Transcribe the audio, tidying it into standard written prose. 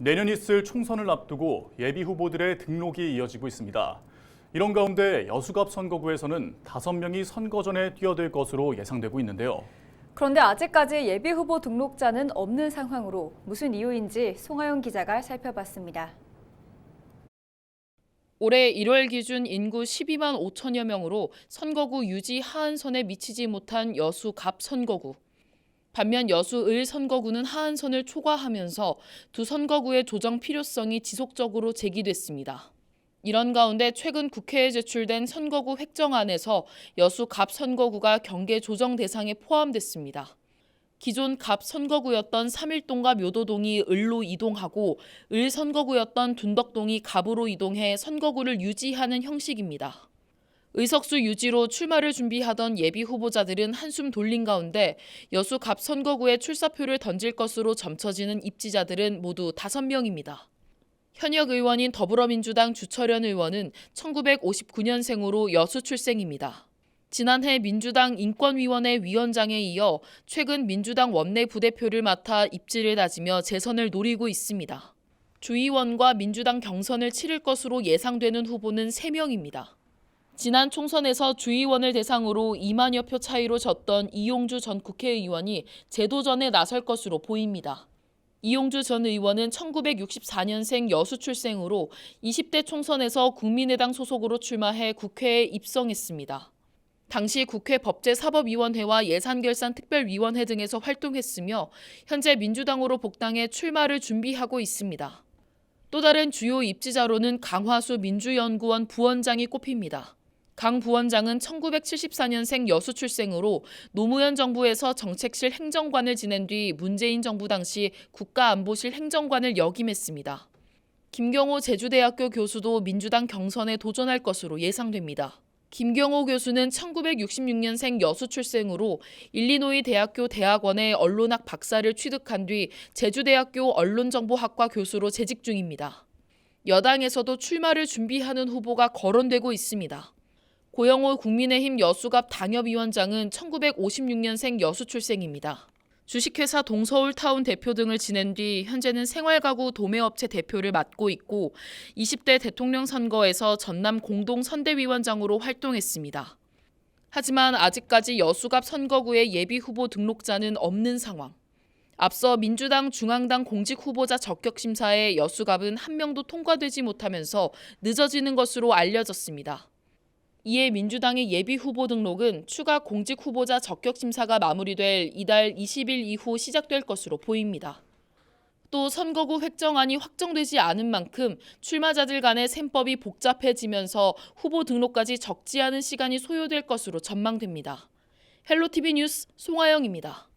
내년 있을 총선을 앞두고 예비 후보들의 등록이 이어지고 있습니다. 이런 가운데 여수갑 선거구에서는 5명이 선거전에 뛰어들 것으로 예상되고 있는데요. 그런데 아직까지 예비 후보 등록자는 없는 상황으로 무슨 이유인지 송하영 기자가 살펴봤습니다. 올해 1월 기준 인구 12만 5천여 명으로 선거구 유지 하한선에 미치지 못한 여수갑 선거구. 반면 여수을 선거구는 하한선을 초과하면서 두 선거구의 조정 필요성이 지속적으로 제기됐습니다. 이런 가운데 최근 국회에 제출된 선거구 획정안에서 여수갑 선거구가 경계 조정 대상에 포함됐습니다. 기존 갑 선거구였던 삼일동과 묘도동이 을로 이동하고 을 선거구였던 둔덕동이 갑으로 이동해 선거구를 유지하는 형식입니다. 의석수 유지로 출마를 준비하던 예비 후보자들은 한숨 돌린 가운데 여수 갑 선거구에 출사표를 던질 것으로 점쳐지는 입지자들은 모두 5명입니다. 현역 의원인 더불어민주당 주철현 의원은 1959년생으로 여수 출생입니다. 지난해 민주당 인권위원회 위원장에 이어 최근 민주당 원내 부대표를 맡아 입지를 다지며 재선을 노리고 있습니다. 주의원과 민주당 경선을 치를 것으로 예상되는 후보는 3명입니다. 지난 총선에서 주의원을 대상으로 2만여 표 차이로 졌던 이용주 전 국회의원이 재도전에 나설 것으로 보입니다. 이용주 전 의원은 1964년생 여수 출생으로 20대 총선에서 국민의당 소속으로 출마해 국회에 입성했습니다. 당시 국회 법제사법위원회와 예산결산특별위원회 등에서 활동했으며 현재 민주당으로 복당해 출마를 준비하고 있습니다. 또 다른 주요 입지자로는 강화수 민주연구원 부원장이 꼽힙니다. 강 부원장은 1974년생 여수 출생으로 노무현 정부에서 정책실 행정관을 지낸 뒤 문재인 정부 당시 국가안보실 행정관을 역임했습니다. 김경호 제주대학교 교수도 민주당 경선에 도전할 것으로 예상됩니다. 김경호 교수는 1966년생 여수 출생으로 일리노이 대학교 대학원의 언론학 박사를 취득한 뒤 제주대학교 언론정보학과 교수로 재직 중입니다. 여당에서도 출마를 준비하는 후보가 거론되고 있습니다. 고영호 국민의힘 여수갑 당협위원장은 1956년생 여수 출생입니다. 주식회사 동서울타운 대표 등을 지낸 뒤 현재는 생활가구 도매업체 대표를 맡고 있고 20대 대통령 선거에서 전남 공동 선대위원장으로 활동했습니다. 하지만 아직까지 여수갑 선거구의 예비 후보 등록자는 없는 상황. 앞서 민주당 중앙당 공직 후보자 적격 심사에 여수갑은 한 명도 통과되지 못하면서 늦어지는 것으로 알려졌습니다. 이에 민주당의 예비 후보 등록은 추가 공직 후보자 적격 심사가 마무리될 이달 20일 이후 시작될 것으로 보입니다. 또 선거구 획정안이 확정되지 않은 만큼 출마자들 간의 셈법이 복잡해지면서 후보 등록까지 적지 않은 시간이 소요될 것으로 전망됩니다. 헬로티비 뉴스 송하영입니다.